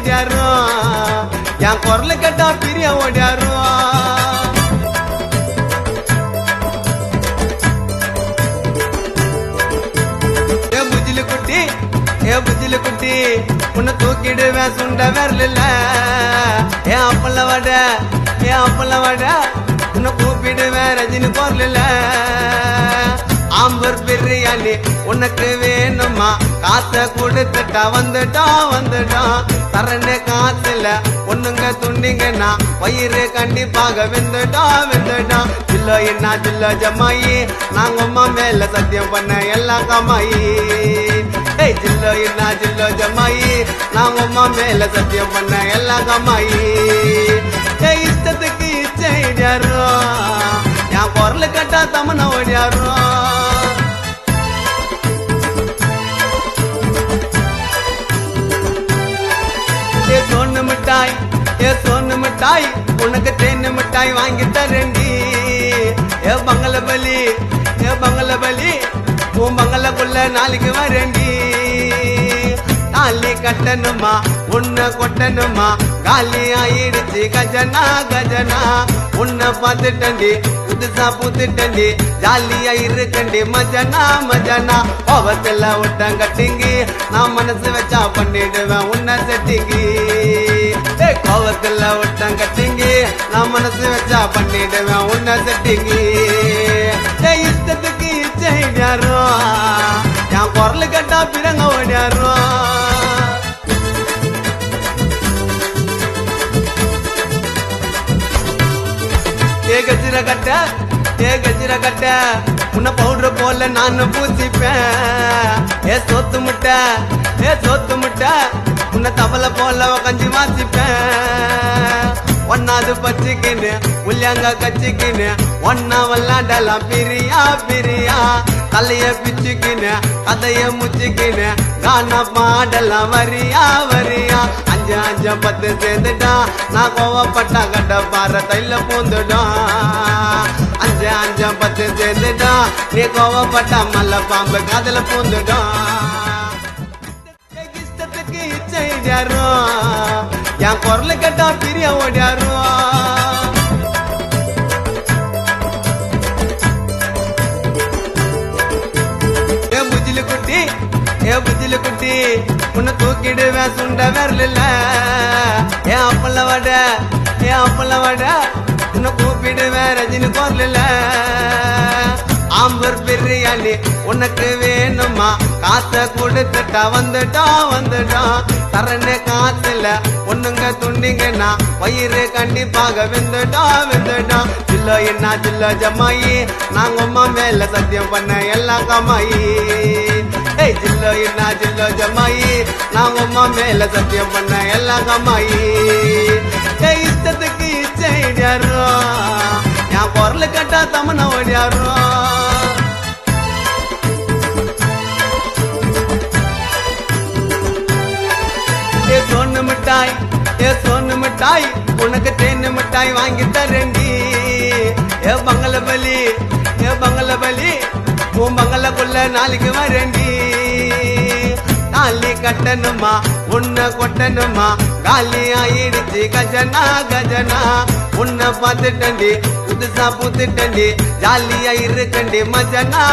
ஓடியாரும் என் குரல் கேட்டா பிரிய ஓடியாரும் ஏ புஜிலு குட்டி உன்னை தூக்கிடுவேன் சுண்ட வரல ஏன் அப்பல்ல வட உன்னை கூப்பிடுவேன் ரஜினி போர்ல ஆம்பர் பிரியாணி உனக்கு வேணுமா காசை கொடுத்துட்டா வந்துட்டான் தரனே காசுல ஒண்ணுங்க துண்டிங்கன்னா வயிறு கண்டிப்பாக வெந்துட்டான் ஜில்லோ என்ன ஜில்லோ ஜமாயி நாங்க அம்மா மேல சத்தியம் பண்ண எல்லாம் கமாயி ஜில்லோ என்ன ஜில்லோ ஜமாயி நாங்க அம்மா மேல சத்தியம் பண்ண எல்லாம் கமாயி இஷ்டத்துக்கு இச்சையாரும் என் குரல் கட்டா தமன ஓடியாரும் ஏ சோன்னு மிட்டாய் உனக்கு தேன்னு மிட்டாய் வாங்கி தரண்டி ஏ பங்கள பலி உன் பங்களக்குள்ள நாளைக்கு வரண்டி தாலி கட்டணுமா உன்னை கொட்டணுமா காலி ஆயிடுச்சு கஜனா உன்னை பார்த்துட்டண்டி புதுசா பூத்துட்டண்டி ஜாலியா இருக்கண்டி மஜனா கோவத்துல விட்டம் கட்டிங்கி நான் மனசு வச்சா பண்ணிடுவேன் உன்னை செட்டிங்கி கோவத்துல விட்டம் கட்டிங்கி நான் மனசு வச்சா பண்ணிடுவேன் உன்னை செட்டிங்கி இஷ்டத்துக்கு இச்சையாரும் என் குரல் கட்டா பிறங்க ஓடியாரும் ஏ கஜிர கட்ட உன்னை பவுடர் போல நான் பூசிப்பேன் ஏ சோத்து முட்டை உன்னை தவளை போல கஞ்சி வாசிப்பேன் ஒன்னாது பச்சிக்கின்னு உள்ளாங்க கச்சிக்கின்னு ஒன்னா விளாண்டலாம் பிரியா தலைய பிச்சுக்கின்னு கதைய முச்சிக்கின்னு கானா பாடலாம் வரியா 5 10 சேர்ந்துட்டான் நான் கோவப்பட்டா கட்ட பாற தைல பூந்துட்டான் 5 10 சேர்ந்துட்டான் நீ கோவப்பட்டா மல்ல பாம்பு காதல பூந்துட்டான் இஷ்டத்துக்கு இச்சையாரும் என் குரல் கேட்டா பிரிய ஓடியாரும் ஏ புஜிலு குட்டி உன்னை தூக்கிடுவேன் சுண்ட வரல ஏன் அப்பல்ல வட உன்னை கூப்பிடுவேன் ரஜினி போர்ல ஆம்பர் பிரியாணி உனக்கு வேணுமா காசை கொடுத்துட்டா வந்துட்டான் தரனே காசுல ஒண்ணுங்க துண்டிங்கன்னா வயிறு கண்டிப்பாக வெந்துட்டான் ஜில்லோ என்ன ஜில்லோ ஜமாயி நாங்க அம்மா மேல சத்தியம் பண்ண எல்லாம் கமாயி ஜில்லோ என்ன ஜில்லோ ஜமாயி நாங்க அம்மா மேல சத்தியம் பண்ண எல்லாம் கமாயி இஷ்டத்துக்கு இச்சையாரும் என் குரல் கட்டா தமன ஓடியாரும் ஏ சோன்னு மிட்டாய் உனக்கு தேன்னு மிட்டாய் வாங்கி தரண்டி ஏ பங்கள பலி உன் பங்களக்குள்ள நாளைக்கு வரண்டி தாலி கட்டணுமா உன்னை கொட்டணுமா காலி ஆயிடுச்சு கஜனா உன்னை பார்த்துட்டண்டி புதுசா பூத்துட்டண்டி ஜாலியா இருக்கண்டி மஜனா